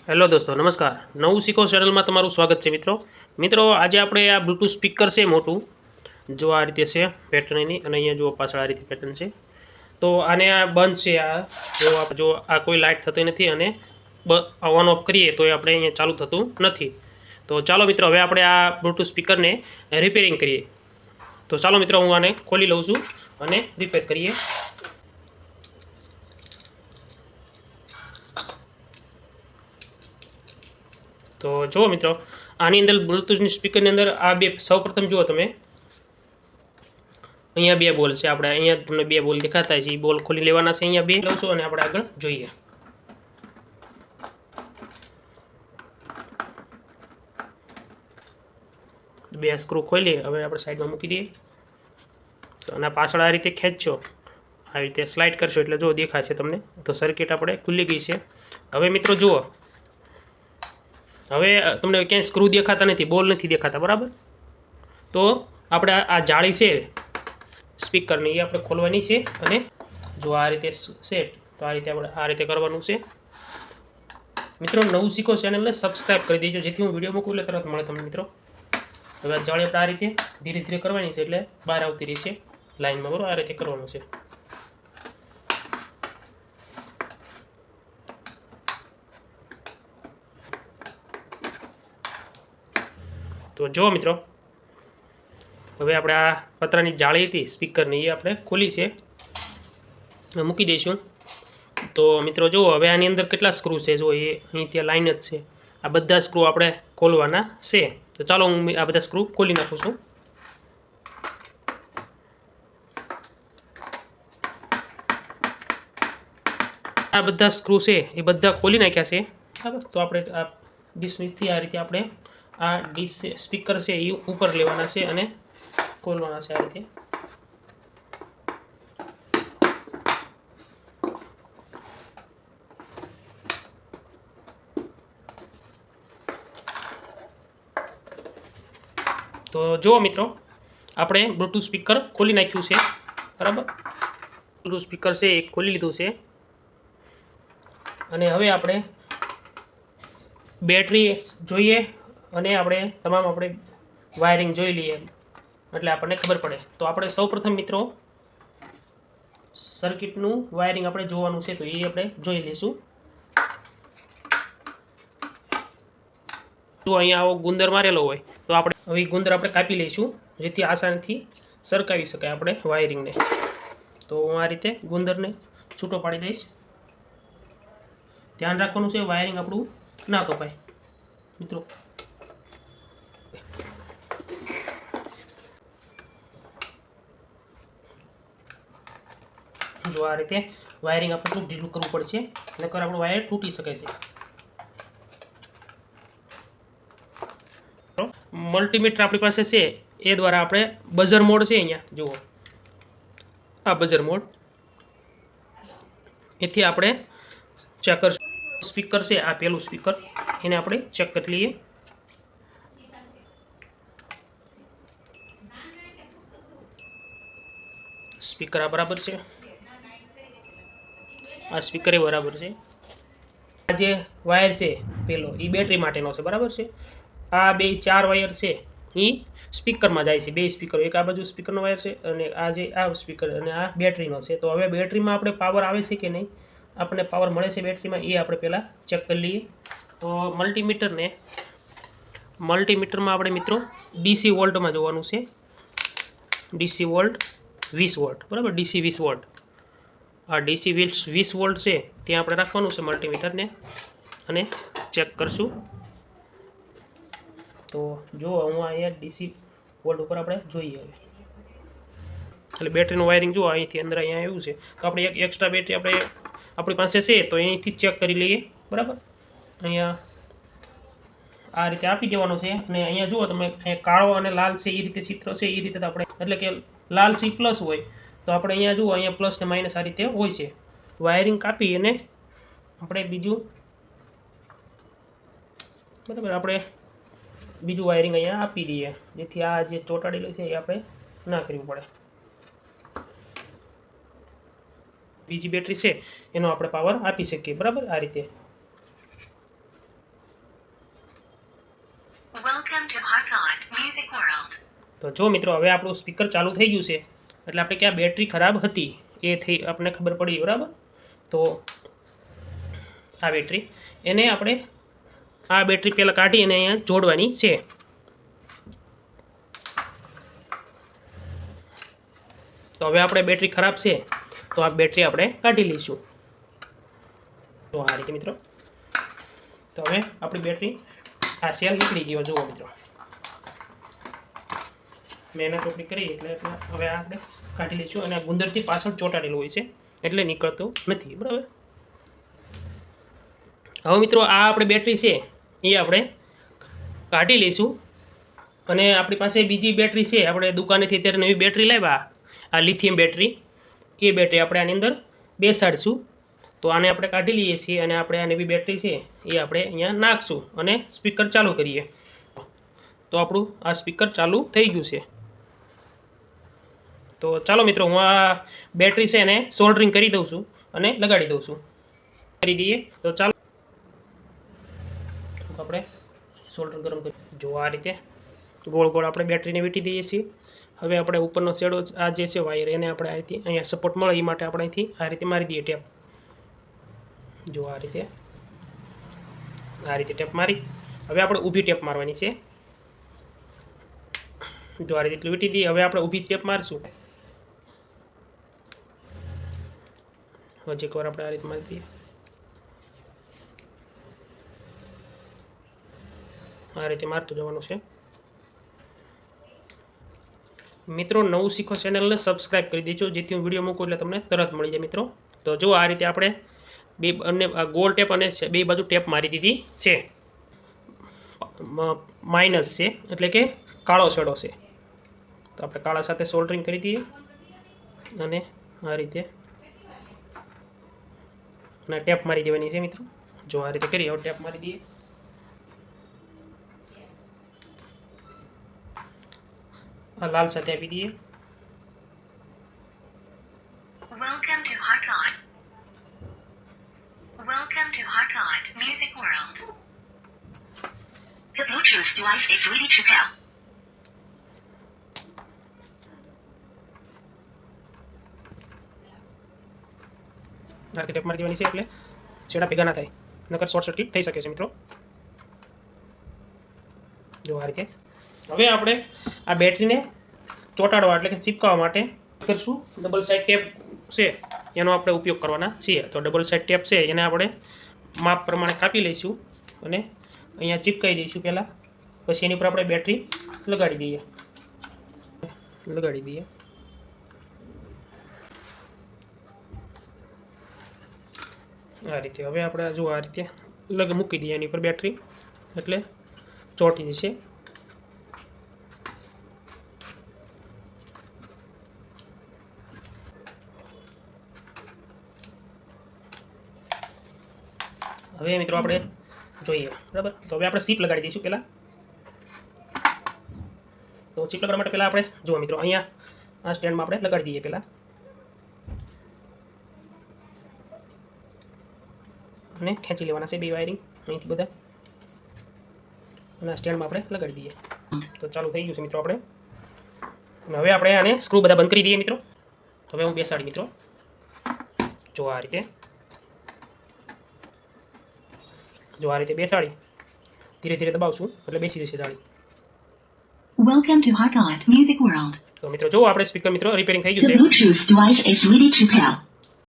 Hello दोस्तों नमस्कार। नवू सीखो चैनल में तमारू स्वागत है। मित्रों आज आपणे आ ब्लूटूथ स्पीकर से मोटू जो आ रीते से पेटर्न अँ जो पाछळ आ रीते पेटर्न से तो आने आ बंद से जो आ कोई लाइट थती नथी अने ऑन ऑफ करिए तो आपणे अहींया चालू थतुं नथी। तो चलो मित्रों हवे आपणे आ ब्लूटूथ स्पीकर ने रिपेरिंग करिए। तो चलो मित्रों हूँ आने खोली लઉં છું અને रिपेर करिए। तो जो मित्रों आनी अंदर ब्लूटूथ स्पीकर अंदर आ बे सौ प्रथम जुओ तमे अहींया बे बोल छे। आपणे अहींया तमने बे बोल देखाता छे। बोल खोली लेवाना छे। अहींया बे लઉં છું અને આપણે આગળ જોઈએ। बे स्क्रू खोली हवे આપણે साइड में मूकी दीए। तो आना पाछळ आ रीते खेंचो आ रीते स्लाइड करशो એટલે જો દેખાશે તમને। તો સર્કિટ આપણે ખુલી ગઈ છે। હવે મિત્રો જુઓ હવે તમને ક્યાંય સ્ક્રૂ દેખાતા નથી, બોલ નથી દેખાતા બરાબર। તો આપણે આ જાળી છે સ્પીકરની એ આપણે ખોલવાની છે અને જો આ રીતે સેટ તો આ રીતે આપણે આ રીતે કરવાનું છે। મિત્રો નવું શીખો ચેનલને સબસ્ક્રાઇબ કરી દેજો જેથી હું વિડીયો મૂકું એટલે તરત મળે તમને મિત્રો। હવે આ જાળી આપણે આ રીતે ધીરે ધીરે કરવાની છે એટલે બહાર આવતી રહેશે લાઈનમાં બરાબર। આ રીતે કરવાનું છે। तो जो मित्रों हवे आपणे आ पतरानी जाળી हती स्पीकरनी ए आपणे खोली छे मूकी दईशुं। तो मित्रों जो हवे आनी अंदर केटला स्क्रू छे जो ए अहीं त्यां लाइन ज छे। आ बधा स्क्रू आपणे खोलवाना छे। तो चालो हूँ आ बधा स्क्रू खोली नाखुं छुं। आ बधा स्क्रू छे ए बधा खोली नाख्या छे बराबर। तो आपणे आ डिस्मिसथी आ रीते आपणे आ डिश स्पीकर से ये ऊपर लेवाना से अने खोलवाना से आ रीते। तो जो मित्रों आपणे ब्लूटूथ स्पीकर खोली नाख्युं छे बराबर। ब्लूटूथ स्पीकर से एक खोली लीधुं छे अने हवे आपणे बेटरी जोईए અને આપણે તમામ આપણે વાયરિંગ જોઈ લઈએ એટલે આપણને ખબર પડે। તો આપણે સૌપ્રથમ મિત્રો સર્કિટનું વાયરિંગ આપણે જોવાનું છે તો એ આપણે જોઈ લઈશું। જો અહીંયા આવો ગુંદર મારેલો હોય તો આપણે હવે ગુંદર આપણે કાપી લઈશું જેથી આસાનીથી સરકાવી શકાય આપણે વાયરિંગને। તો હું આ રીતે ગુંદરને છૂટો પાડી દઈશ। ધ્યાન રાખવાનું છે વાયરિંગ આપણું ના કપાય મિત્રો। जो आ रीते वायरिंग आपणे ढीलू करवू पड़शे नकर आपणो वायर तूटी शके छे। मल्टीमीटर आपणी पासे छे ए द्वारा आपणे बजर मोड छे अहींया जुओ आ बजर मोड एथी आपणे चेक कर स्पीकर छे आ पेलुं स्पीकर एने आपणे चेक करी लईए। स्पीकर आ बराबर छे, आ स्पीकर बराबर है। आ जे वायर है पेलो ई बेटरी माटेनो छे बराबर है। आ बे 4 वायर है ई स्पीकर में जाए छे। बे स्पीकर एक आ बाजू स्पीकरनो वायर है अने आ जे आ स्पीकर अने आ बेटरीनो छे। तो हवे बेटरी में आपणे पावर आवे छे के नहीं, आपणे पावर मळे छे बेटरी में ए आपणे पहेला चेक करी लईए। तो मल्टीमीटर में आपणे मित्रों डीसी वोल्ट में जोवानुं छे। डीसी वोल्ट 20 वोल्ट बराबर। डीसी 20 वोल्ट आ डीसी 20 वोल्ट से त्यां आपणे राखवानुं छे मल्टीमीटर ने अने चेक करशुं। तो जो हूँ अहींया डीसी वोल्ट पर आपणे जोईए એટલે બેટરીનું વાયરિંગ જો અહીંથી અંદર અહીંયા આવ્યું છે તો આપણે એક એક્સ્ટ્રા બેટરી આપણે આપણી પાસે છે તો અહીંથી ચેક કરી લઈએ બરાબર। અહીંયા આ રીતે આપી દેવાનો છે અને અહીંયા જુઓ તમે કાળો અને લાલ છે એ રીતે ચિત્ર છે એ રીતે આપણે એટલે કે લાલ છે પ્લસ હોય तो આપણે અહીંયા જુઓ અહીંયા પ્લસ ને માઇનસ આ રીતે હોય છે। વાયરિંગ કાપી અને આપણે બીજું બરાબર આપણે બીજું વાયરિંગ અહીંયા આપી દઈએ જેથી આ જે ચોટાડેલું છે એ આપણે ના કરવું પડે। બીજી બેટરી છે એનો આપણે પાવર આપી શકીએ બરાબર। આ રીતે તો જો મિત્રો હવે આપણું સ્પીકર ચાલુ થઈ ગયું છે એટલે આપણે કે આ બેટરી ખરાબ હતી એ થઈ આપણને ખબર પડી, બરાબર. તો આ બેટરી એને આપણે આ બેટરી પહેલાં કાઢી અને અહીંયા જોડવાની છે. તો હવે આપણે બેટરી ખરાબ છે તો આ બેટરી આપણે કાઢી લઈશું. તો આ રીતે મિત્રો. તો હવે આપણી બેટરી આ સેલ નીકળી ગયો, જુઓ મિત્રો. મેં એને ચોપડી કરી એટલે હવે આપણે કાઢી લઈશું. અને ગુંદરથી પાછળ ચોંટાડેલું હોય છે એટલે નીકળતું નથી, બરાબર. હવે મિત્રો આ આપણે બેટરી છે એ આપણે કાઢી લઈશું. અને આપણી પાસે બીજી બેટરી છે, આપણે દુકાનેથી અત્યારે નવી બેટરી લાવ્યા, આ લિથિયમ બેટરી. એ બેટરી આપણે આની અંદર બેસાડીશું. તો આને આપણે કાઢી લઈએ છીએ અને આપણે આ નવી બેટરી છે એ આપણે અહીંયા નાખશું અને સ્પીકર ચાલુ કરીએ. તો આપણું આ સ્પીકર ચાલુ થઈ ગયું છે. તો ચાલો મિત્રો, હું આ બેટરી છે એને સોલ્ડરિંગ કરી દઉં છું અને લગાડી દઉં છું. કરી દઈએ. તો ચાલો આપણે સોલ્ડર ગરમ કરી, જો આ રીતે ગોળ ગોળ આપણે બેટરીને વીંટી દઈએ છીએ. હવે આપણે ઉપરનો શેડો આ જે છે વાયર એને આપણે આ રીતે અહીંયા સપોર્ટ મળે એ માટે આપણે અહીંથી આ રીતે મારી દઈએ ટેપ. જો આ રીતે ટેપ મારી હવે આપણે ઊભી ટેપ મારવાની છે. જો આ રીતે એટલું વીંટી દઈએ. હવે આપણે ઊભી ટેપ મારશું. હજી એકવાર આપણે આ રીતે મારી દઈએ. આ રીતે મારતું જવાનું છે. મિત્રો, નવું શીખો ચેનલને સબસ્ક્રાઈબ કરી દેજો જેથી હું વિડીયો મૂકું એટલે તમને તરત મળી જાય મિત્રો. તો જો આ રીતે આપણે બે બંને ગોળ ટેપ અને બે બાજુ ટેપ મારી દીધી છે. માઇનસ છે એટલે કે કાળો છેડો છે. તો આપણે કાળા સાથે સોલ્ડરિંગ કરી દઈએ અને આ રીતે અને ટેપ મારી દેવાની છે મિત્રો. જો આ રીતે કરી હવે ટેપ મારી દઈએ. આ લાલ સાથે આપી દઈએ. Welcome to Heartlight. Welcome to Heartlight Music World. The Bluetooth device is ready to pair. આ રીતે ટેપ મારી દેવાની છે એટલે છેડા ભેગા ના થાય, નકર શોર્ટ સર્કિટ થઈ શકે છે મિત્રો. જો આ રીતે હવે આપણે આ બેટરીને ચોંટાડવા એટલે કે ચીપકાવવા માટે કરશું ડબલ સાઇડ ટેપ છે એનો આપણે ઉપયોગ કરવાના છીએ. તો ડબલ સાઇડ ટેપ છે એને આપણે માપ પ્રમાણે કાપી લઈશું અને અહીંયા ચીપકાવી દઈશું પહેલાં. પછી એની ઉપર આપણે બેટરી લગાડી દઈએ. આ રીતે હવે આપણે જો આ રીતે મૂકી દઈએ એની ઉપર બેટરી એટલે ચોંટી જશે. હવે મિત્રો આપણે જોઈએ, બરાબર. તો હવે આપણે સીપ લગાડી દઈશું પહેલાં. તો ચીપ લગાડવા માટે પહેલાં આપણે જુઓ મિત્રો અહીંયા આ સ્ટેન્ડમાં આપણે લગાડી દઈએ પહેલાં અને ખેંચી લેવાના છે બે વાયરિંગ અહીંથી બધા અને આ સ્ટેન્ડમાં આપણે લગાડી દઈએ. તો ચાલુ થઈ ગયું છે મિત્રો આપણે. અને હવે આપણે આને સ્ક્રૂ બધા બંધ કરી દઈએ મિત્રો. હવે હું બેસાડી મિત્રો. જો આ રીતે બેસાડી ધીરે ધીરે દબાવશું એટલે બેસી જશે જાળી. Welcome to Heartlight Music World. તો મિત્રો જો આપણે સ્પીકર મિત્રો રિપેરિંગ થઈ ગયું The છે. Bluetooth device is ready to pair.